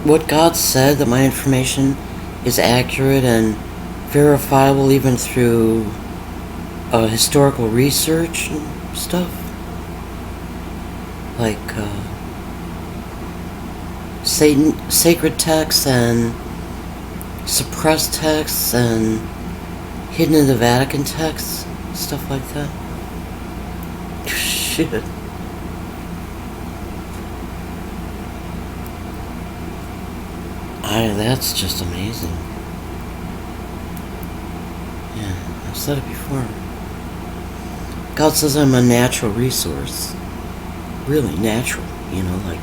what God said, that my information is accurate and verifiable even through historical research and stuff. Like sacred texts and suppressed texts and hidden in the Vatican texts, stuff like that. Shit. That's just amazing. Yeah, I've said it before. God says I'm a natural resource. Really natural, like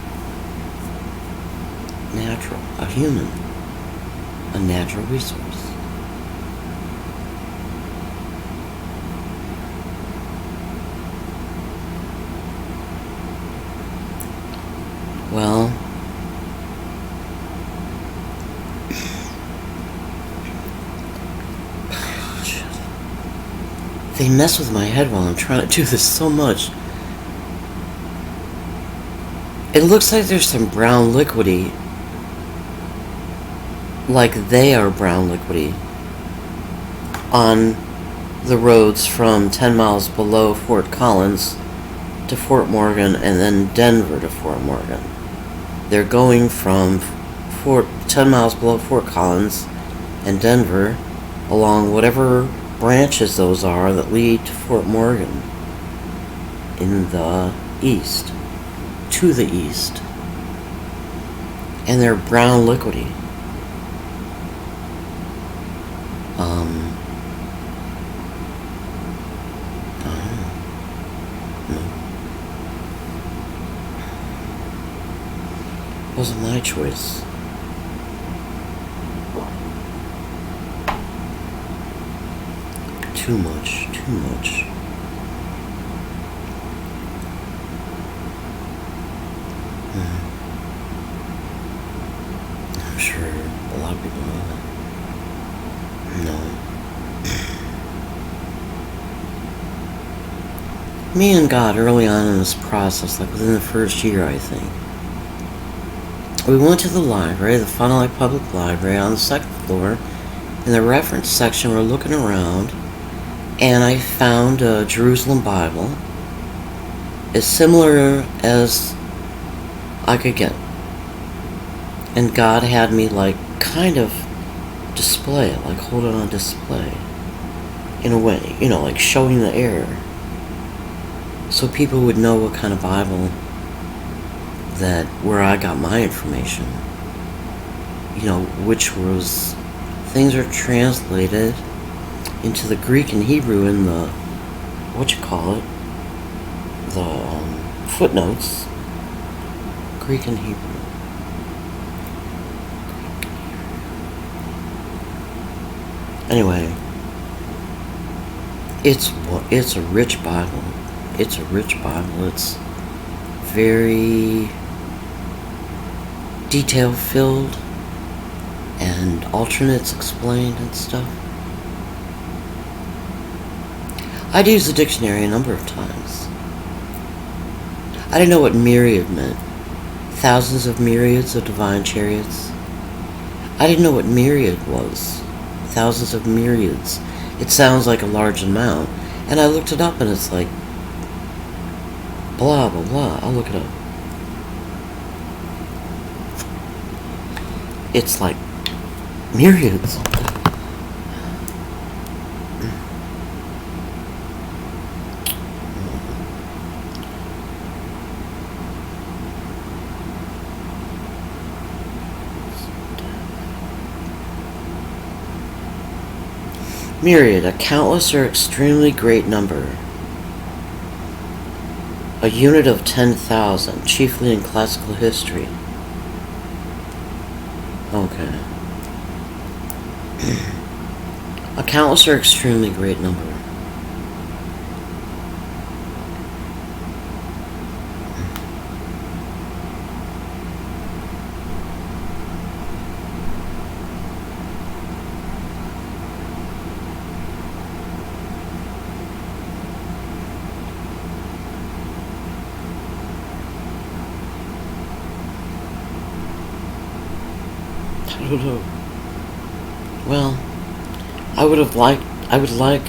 natural. A human. A natural resource. Well, they mess with my head while I'm trying to do this so much. It looks like there's some brown liquidy. Like they are brown liquidy on the roads from 10 miles below Fort Collins to Fort Morgan and then Denver to Fort Morgan. They're going from 10 miles below Fort Collins and Denver along whatever branches those are that lead to Fort Morgan in the east, to the east. And they're brown liquidy. Wasn't my choice. Too much. I'm sure a lot of people know that. No. Me and God early on in this process, like within the first year, I think. We went to the library, the Fond du Lac Public Library on the second floor. In the reference section, we're looking around, and I found a Jerusalem Bible as similar as I could get. And God had me kind of display it, hold it on display. In a way, like showing the error. So people would know what kind of Bible where I got my information, which was, things are translated into the Greek and Hebrew in the, the footnotes, Greek and Hebrew. Anyway, it's a rich Bible. It's a rich Bible. It's very detail filled and alternates explained and stuff. I'd used the dictionary a number of times. I didn't know what myriad meant. Thousands of myriads of divine chariots. I didn't know what myriad was. Thousands of myriads. It sounds like a large amount. And I looked it up and it's like blah blah blah. I'll look it up. It's like myriads. Myriad, a countless or extremely great number. A unit of 10,000, chiefly in classical history. Okay. A countless or extremely great number. I don't know. Well, I would have liked. I would like.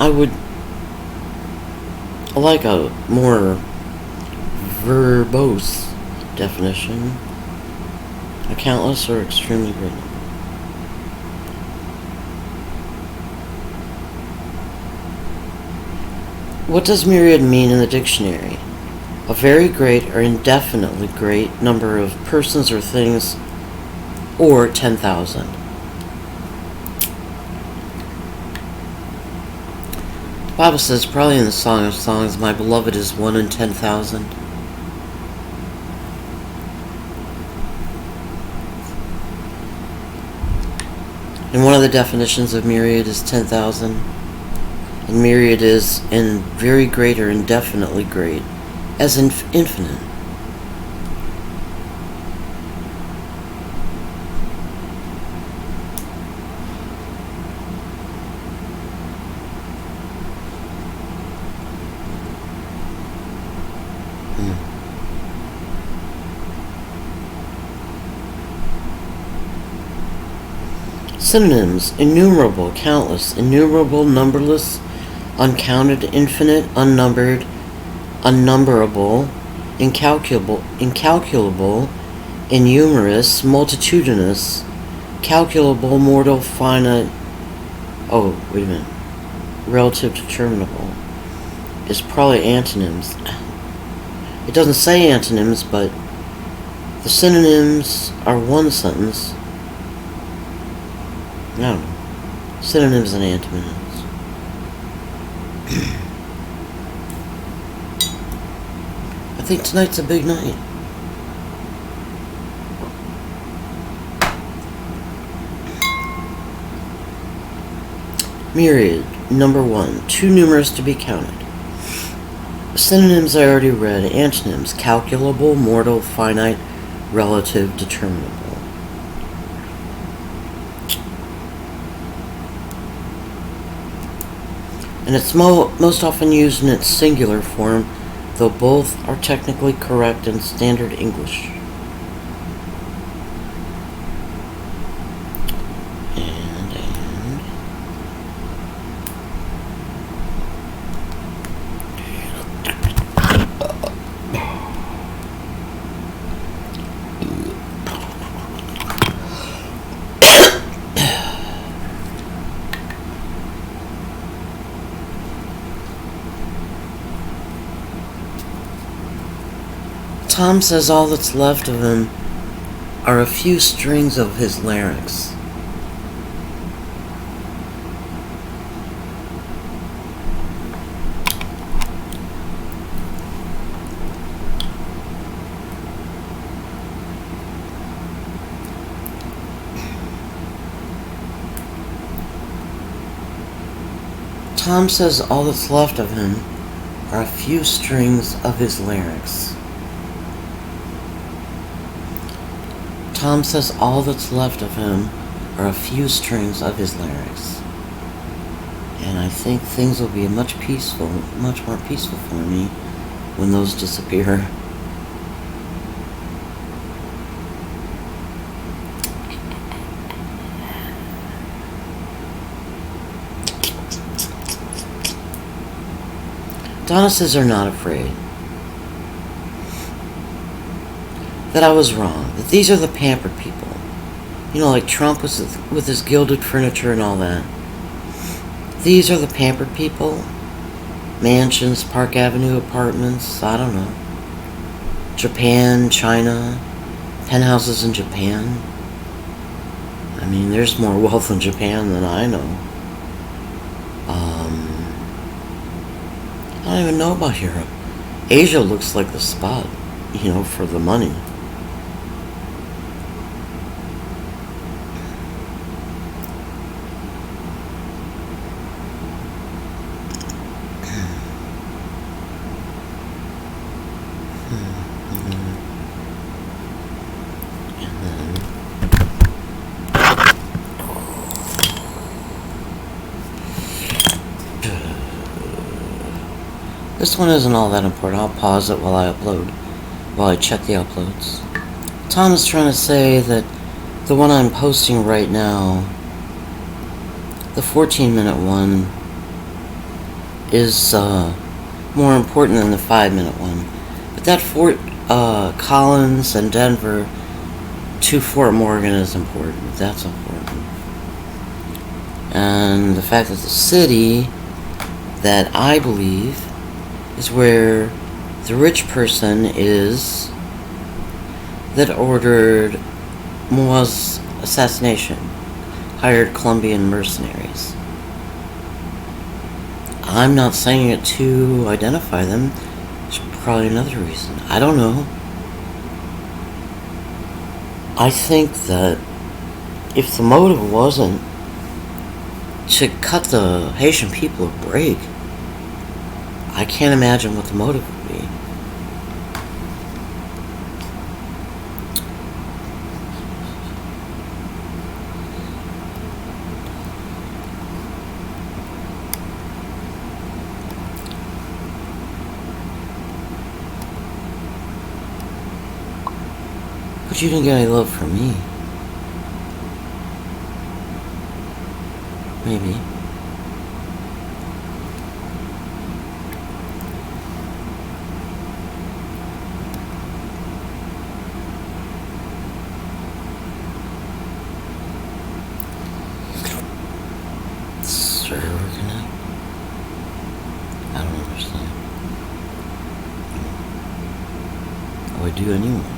I would like a more verbose definition. A countless or extremely great number. What does myriad mean in the dictionary? A very great or indefinitely great number of persons or things, or 10,000. The Bible says, probably in the Song of Songs, my beloved is 1 in 10,000. And one of the definitions of myriad is 10,000. And myriad is in very great or indefinitely great, as in infinite. Synonyms: innumerable, countless, innumerable, numberless, uncounted, infinite, unnumbered, unnumberable, incalculable, innumerous, multitudinous, calculable, mortal, finite. Oh, wait a minute. Relative determinable is probably antonyms. It doesn't say antonyms, but the synonyms are one sentence. No. Synonyms and antonyms. I think tonight's a big night. Myriad. Number 1. Too numerous to be counted. Synonyms I already read. Antonyms: calculable, mortal, finite, relative, determinable. And it's most often used in its singular form, though both are technically correct in standard English. Tom says all that's left of him are a few strings of his larynx. Tom says all that's left of him are a few strings of his larynx. Tom says all that's left of him are a few strings of his larynx. And I think things will be much more peaceful for me when those disappear. Donna says they're not afraid. That I was wrong. That these are the pampered people. You know, like Trump with his gilded furniture and all that. These are the pampered people. Mansions, Park Avenue apartments, I don't know. Japan, China, penthouses in Japan. I mean, there's more wealth in Japan than I know. I don't even know about Europe. Asia looks like the spot, for the money. This one isn't all that important. I'll pause it while I upload. while I check the uploads. Tom is trying to say that the one I'm posting right now, the 14-minute one, is more important than the 5-minute one. But that Fort Collins and Denver to Fort Morgan is important. That's important. And the fact that the city that I believe is where the rich person is that ordered Muaw's assassination, hired Colombian mercenaries. I'm not saying it to identify them. There's probably another reason. I don't know. I think that if the motive wasn't to cut the Haitian people a break, I can't imagine what the motive would be. But you didn't get any love from me. Maybe. Server connect? I don't understand. Oh, I do anyway.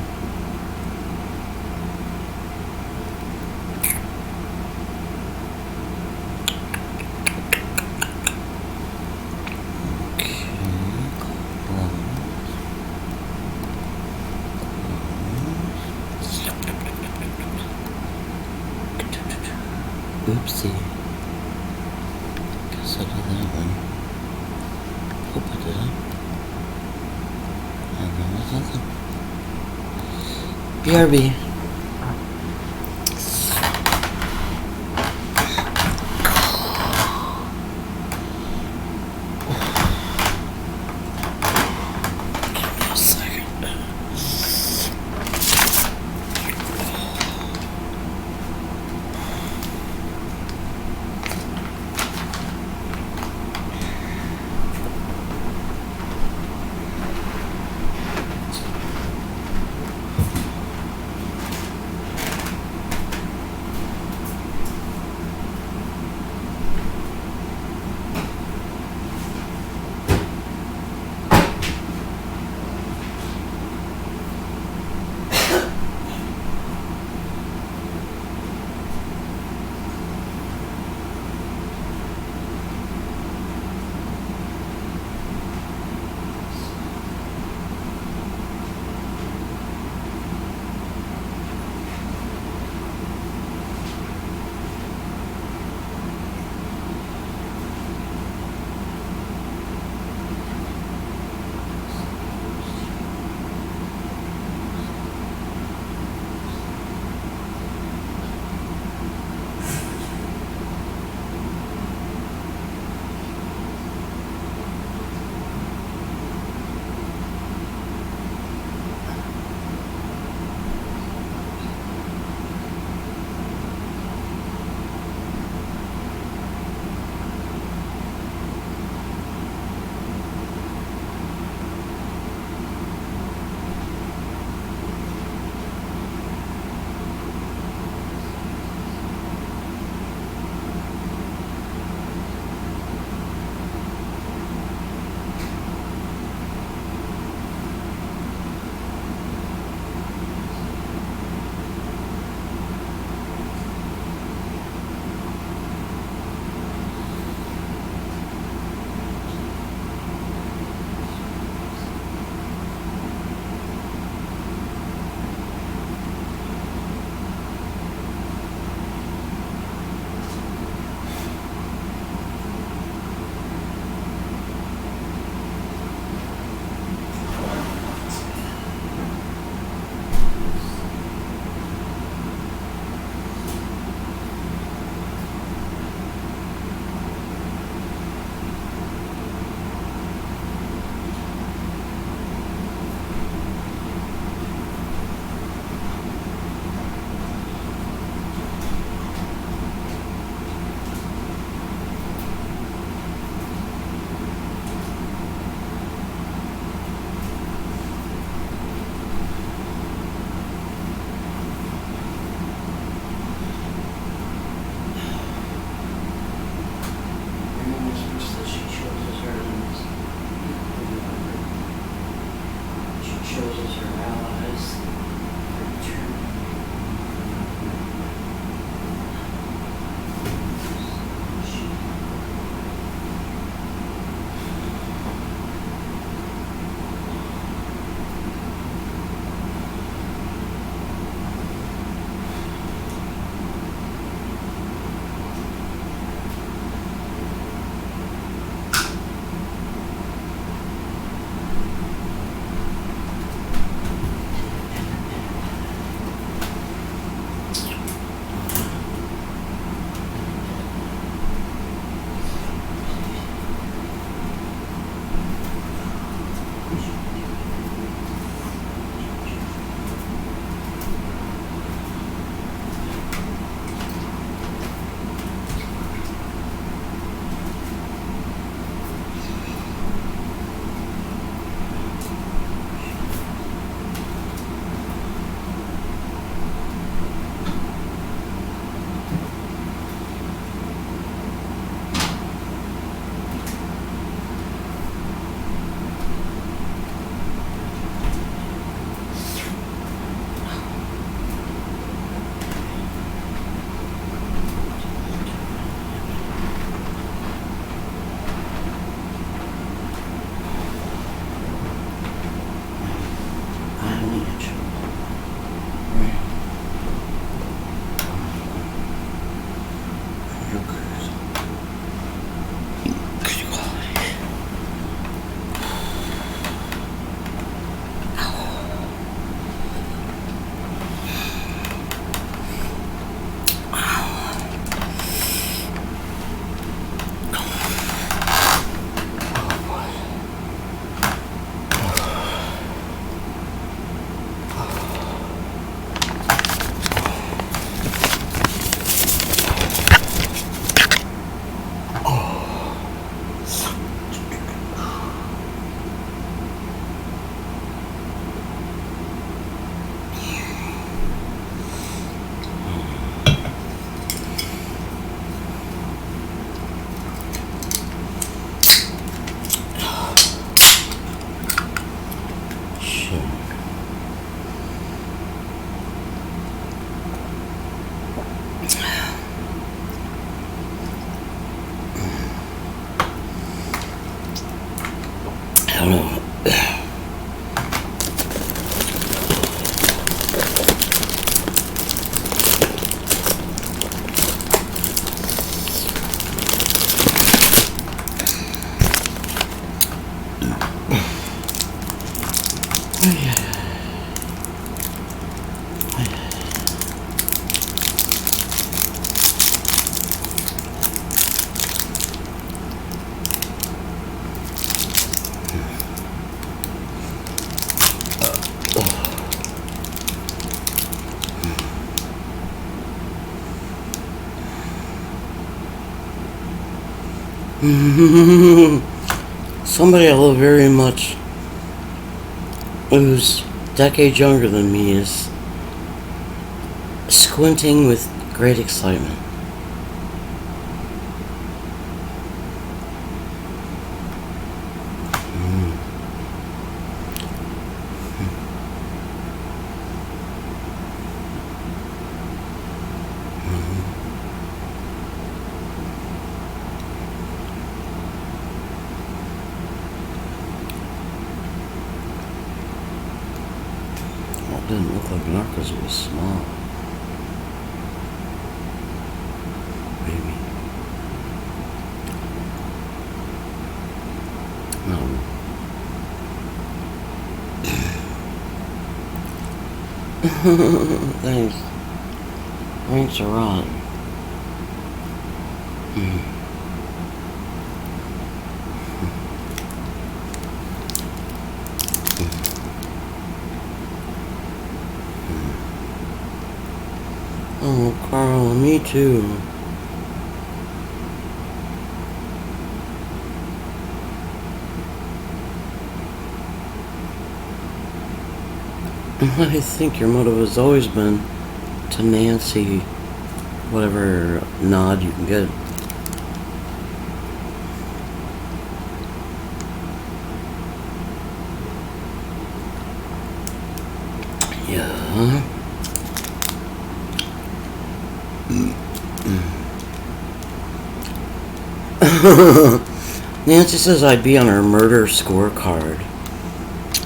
Oopsie. Guess I did that one. Hope I did it. I don't know what's nothing. BRB. shows us our allies. I don't know. Somebody I love very much, who's decades younger than me, is squinting with great excitement. It didn't look like Narcos, it was small. Maybe. No. Thanks. Thanks a lot. Oh, Carl, me too. I think your motive has always been to Nancy whatever nod you can get. Yeah. Nancy says I'd be on her murder scorecard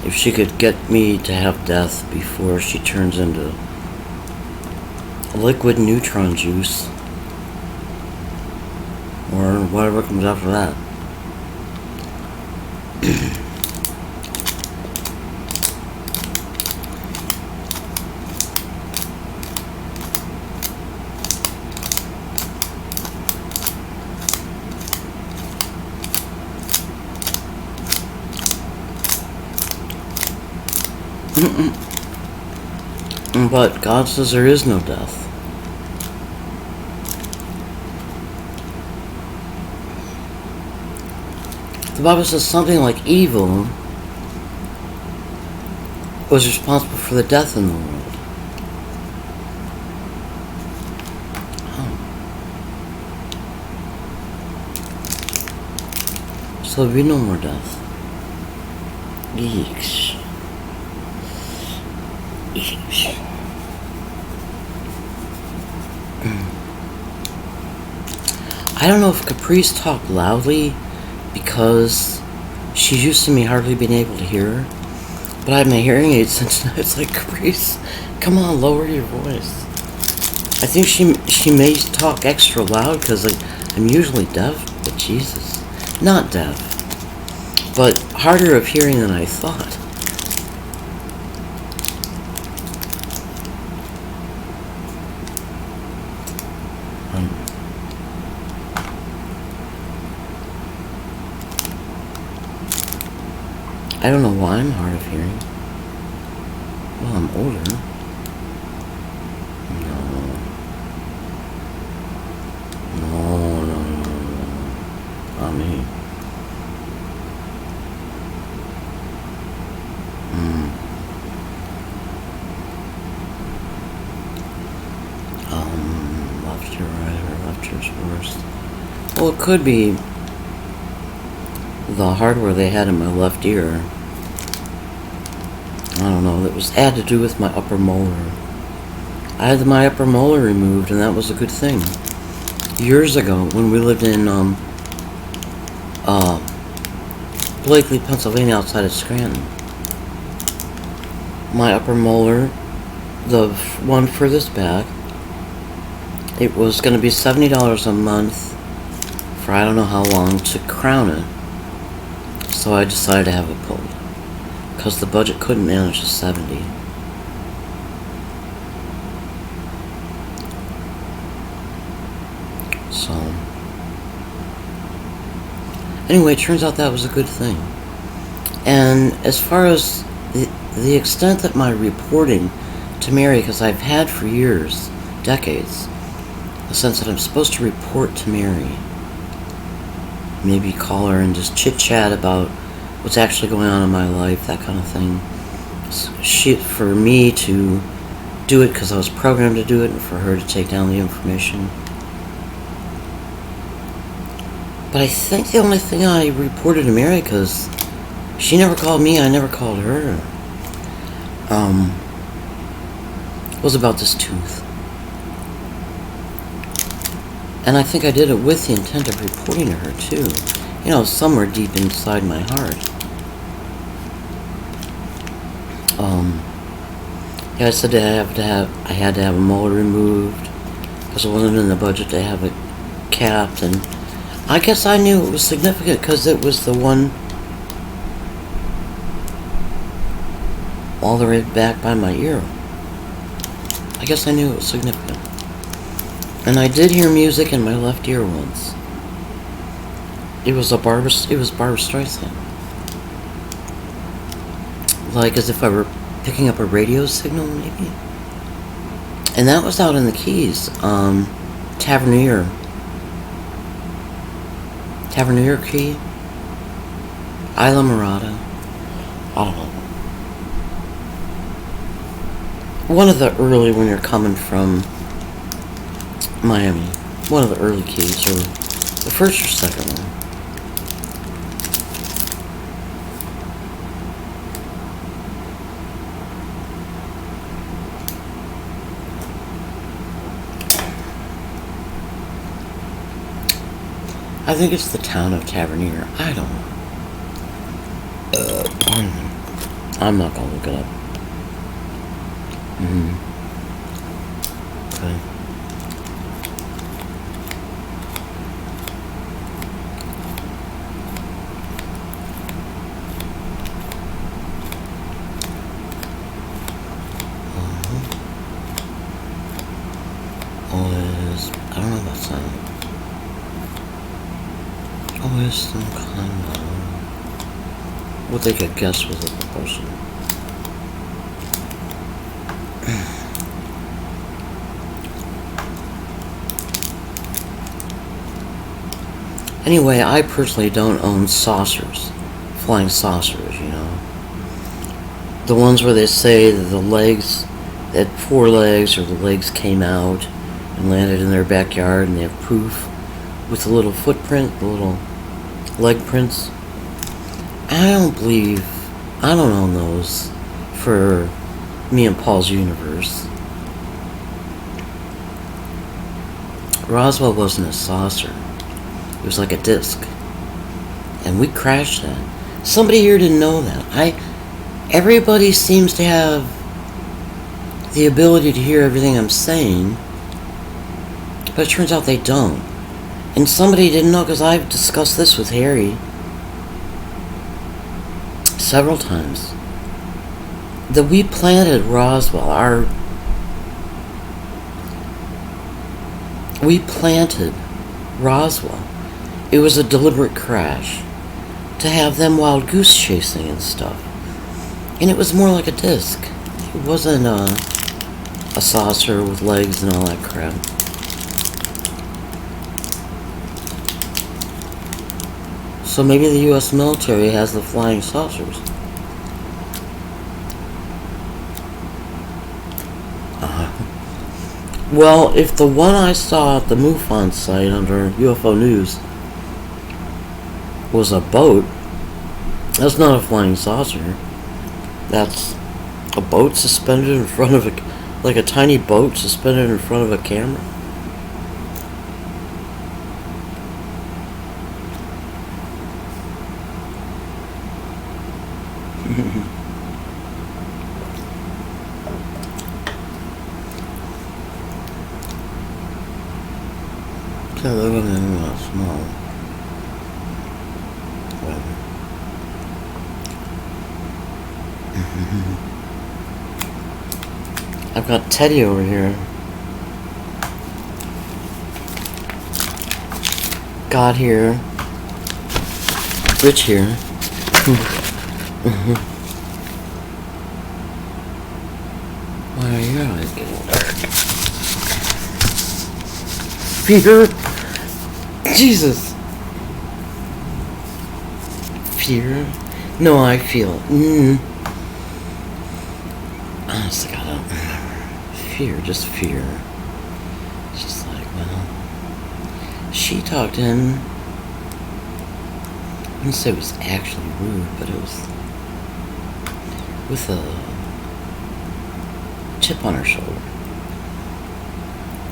if she could get me to have death before she turns into liquid neutron juice. Or whatever comes after that. But God says there is no death. The Bible says something like evil was responsible for the death in the world. Oh. So there'll be no more death. Yeesh. Yeesh. I don't know if Caprice talked loudly because she's used to me hardly being able to hear her. But I have my hearing aids since it's like, Caprice, come on, lower your voice. I think she may talk extra loud because like, I'm usually deaf, but Jesus. Not deaf, but harder of hearing than I thought. I don't know why I'm hard of hearing. Well, I'm older. No. Not me. Left ear right or left ear's worst. Well, it could be the hardware they had in my left ear. I don't know, it had to do with my upper molar. I had my upper molar removed, and that was a good thing. Years ago, when we lived in Blakely, Pennsylvania, outside of Scranton, my upper molar, the one furthest back, it was going to be $70 a month for I don't know how long to crown it. So I decided to have it pulled, because the budget couldn't manage the 70. So, anyway, it turns out that was a good thing. And as far as the extent that my reporting to Mary, because I've had for years, decades, the sense that I'm supposed to report to Mary, maybe call her and just chit-chat about what's actually going on in my life, that kind of thing. For me to do it because I was programmed to do it, and for her to take down the information. But I think the only thing I reported to Mary, because she never called me, I never called her, was about this tooth. And I think I did it with the intent of reporting to her, too. You know, somewhere deep inside my heart. Yeah, I said I had to have a molar removed, because it wasn't in the budget to have it capped, and I guess I knew it was significant because it was the one all the way back by my ear. I guess I knew it was significant. And I did hear music in my left ear once. It was Barbra Streisand. Like as if I were picking up a radio signal, maybe. And that was out in the Keys. Tavernier Key. Isla Morada. I don't know. One of the early, when you're coming from Miami. One of the early keys, or the first or second one. I think it's the town of Tavernier. I don't know. I'm not gonna look it up. Okay. I don't know about sound. Always some kind of what they could guess was a proportion. Anyway, I personally don't own saucers, flying saucers, you know. The ones where they say that the legs, that 4 legs or the legs came out and landed in their backyard and they have proof with the little footprint, the little leg prints. I don't own those for me and Paul's universe. Roswell wasn't a saucer. It was like a disc. And we crashed that. Somebody here didn't know that. Everybody seems to have the ability to hear everything I'm saying, but it turns out they don't. And somebody didn't know, because I've discussed this with Harry several times, that we planted Roswell. We planted Roswell. It was a deliberate crash to have them wild goose chasing and stuff. And it was more like a disc. It wasn't a saucer with legs and all that crap. So maybe the U.S. military has the flying saucers. Well, if the one I saw at the MUFON site under UFO News was a boat, that's not a flying saucer. That's a boat suspended in front of like a tiny boat suspended in front of a camera. Yeah, they're not small. I've got Teddy over here. God here. Rich here. Why are your eyes getting dark? Fear? Jesus. Fear? No, I feel it. Honestly, I don't remember. Fear, just fear. It's just like, well, she talked to him. I wouldn't say it was actually rude, but it was with a chip on her shoulder.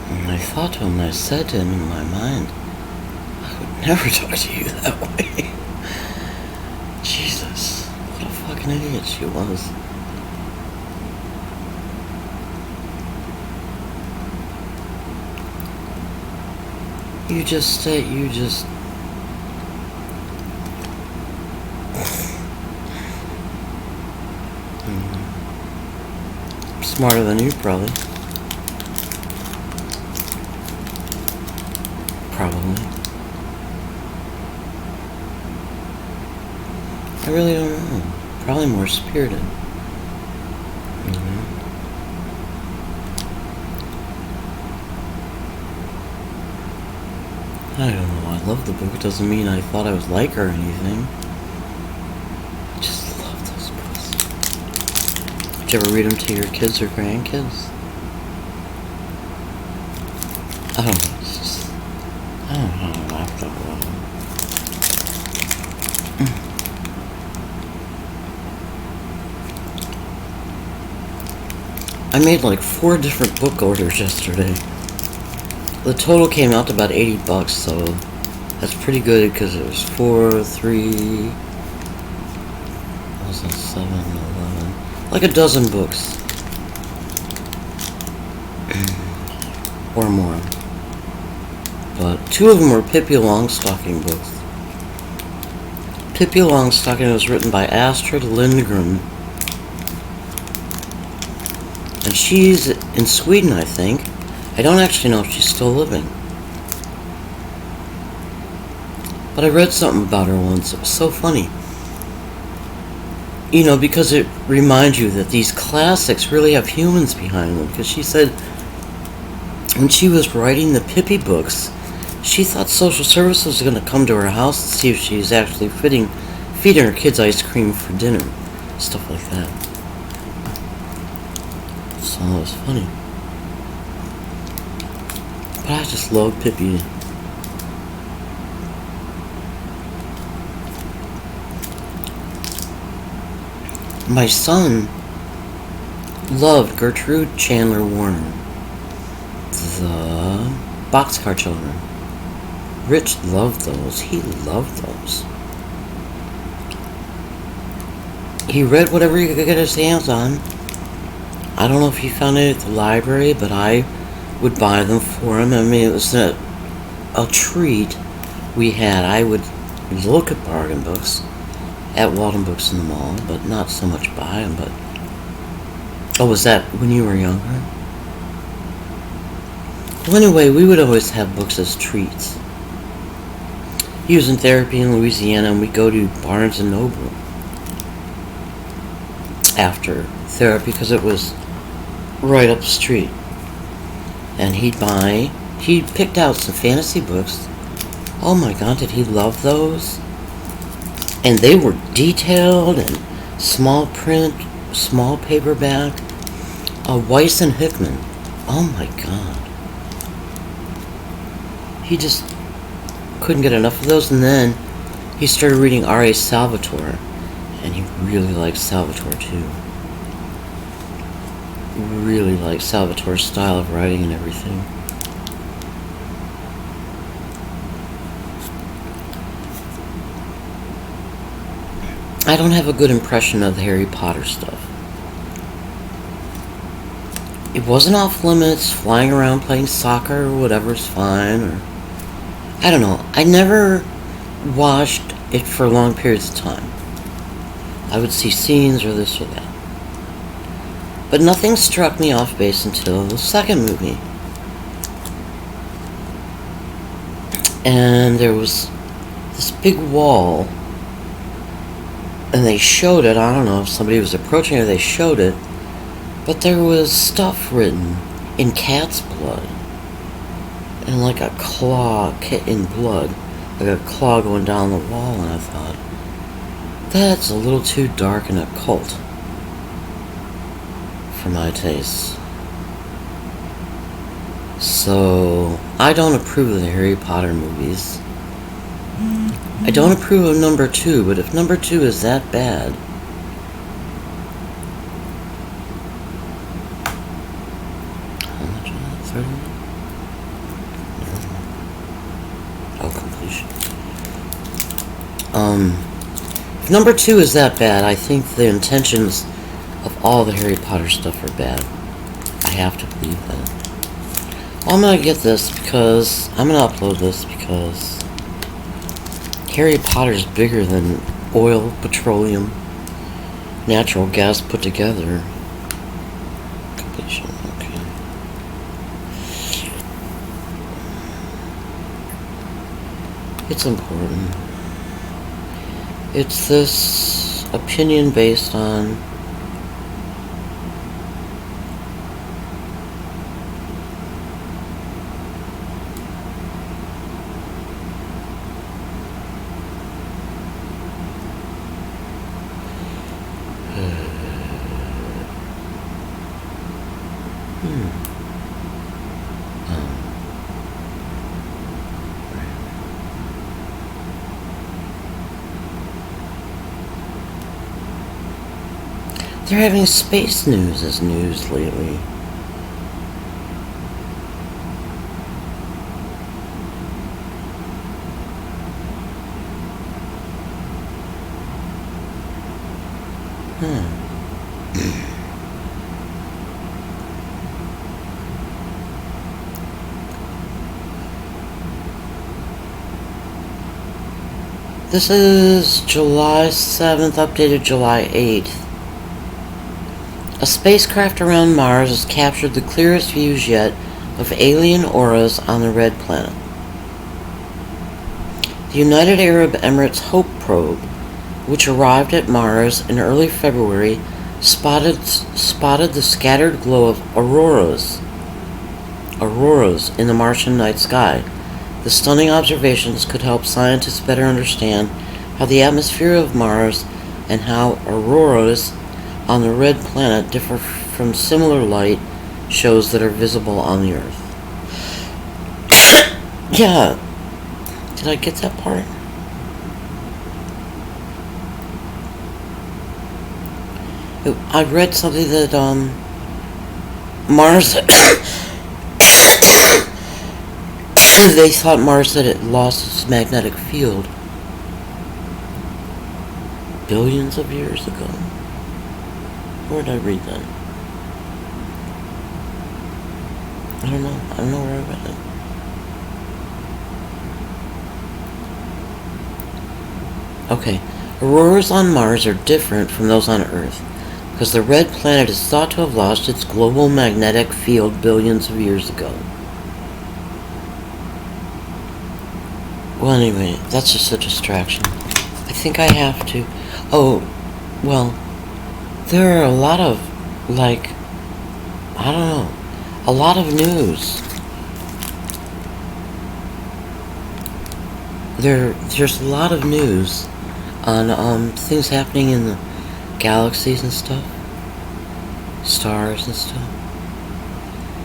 And I thought to him, and I said to him in my mind, I would never talk to you that way. Jesus, what a fucking idiot she was. You just smarter than you, probably. I really don't know. Probably more spirited. I don't know. I love the book. It doesn't mean I thought I was like her or anything. I just love those books. Did you ever read them to your kids or grandkids? I don't know. It's just, I don't know. After a while. I made like 4 different book orders yesterday. The total came out to about $80, so That's pretty good because it was 4, 3, what was that, 7, 11, like a dozen books. Or more. But 2 of them were Pippi Longstocking books. Pippi Longstocking was written by Astrid Lindgren. And she's in Sweden, I think. I don't actually know if she's still living. But I read something about her once. It was so funny. You know, because it reminds you that these classics really have humans behind them. Because she said when she was writing the Pippi books, she thought social services was going to come to her house to see if she was actually feeding her kids ice cream for dinner. Stuff like that. So it was funny. But I just love Pippi. My son loved Gertrude Chandler Warner, the Boxcar Children. Rich loved those. He loved those. He read whatever he could get his hands on. I don't know if he found it at the library, but I would buy them for him. I mean, it was a treat we had. I would look at bargain books at Walden Books in the mall, but not so much buy them. But oh, was that when you were younger? Well, anyway, we would always have books as treats. He was in therapy in Louisiana, and we'd go to Barnes & Noble after therapy because it was right up the street. And he picked out some fantasy books. Oh my God, did he love those? And they were detailed and small print, small paperback. Weiss and Hickman. Oh my God. He just couldn't get enough of those. And then he started reading R.A. Salvatore. And he really liked Salvatore too. Really liked Salvatore's style of writing and everything. I don't have a good impression of the Harry Potter stuff. It wasn't off limits, flying around playing soccer or whatever's fine, or I don't know. I never watched it for long periods of time. I would see scenes or this or that. But nothing struck me off base until the second movie. And there was this big wall, and they showed it. I don't know if somebody was approaching it or they showed it, but there was stuff written in cat's blood. And like a claw in blood. Like a claw going down the wall, and I thought, that's a little too dark and occult for my taste. So, I don't approve of the Harry Potter movies. I don't approve of number 2, but if number 2 is that bad, how much is that? 30? Oh, completion. If number 2 is that bad, I think the intentions of all the Harry Potter stuff are bad. I have to believe that. Well, I'm gonna get this because I'm gonna upload this because Harry Potter's bigger than oil, petroleum, natural gas put together. Completion, okay. It's important. It's this opinion based on they're having space news as news lately. This is July 7th, updated July 8th. A spacecraft around Mars has captured the clearest views yet of alien auras on the red planet. The United Arab Emirates Hope probe, which arrived at Mars in early February, spotted the scattered glow of auroras in the Martian night sky. The stunning observations could help scientists better understand how the atmosphere of Mars and how auroras on the red planet differ from similar light shows that are visible on the Earth. Yeah. Did I get that part? I read something that, Mars... they thought Mars said it lost its magnetic field billions of years ago. Where did I read that? I don't know. I don't know where I read it. Okay. Auroras on Mars are different from those on Earth because the red planet is thought to have lost its global magnetic field billions of years ago. Well, anyway, that's just a distraction. I think I have to... Oh, well, there are a lot of, like, I don't know, a lot of news. There's a lot of news on things happening in the galaxies and stuff, stars and stuff.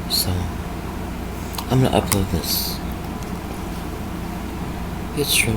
So I'm gonna upload this. It's true.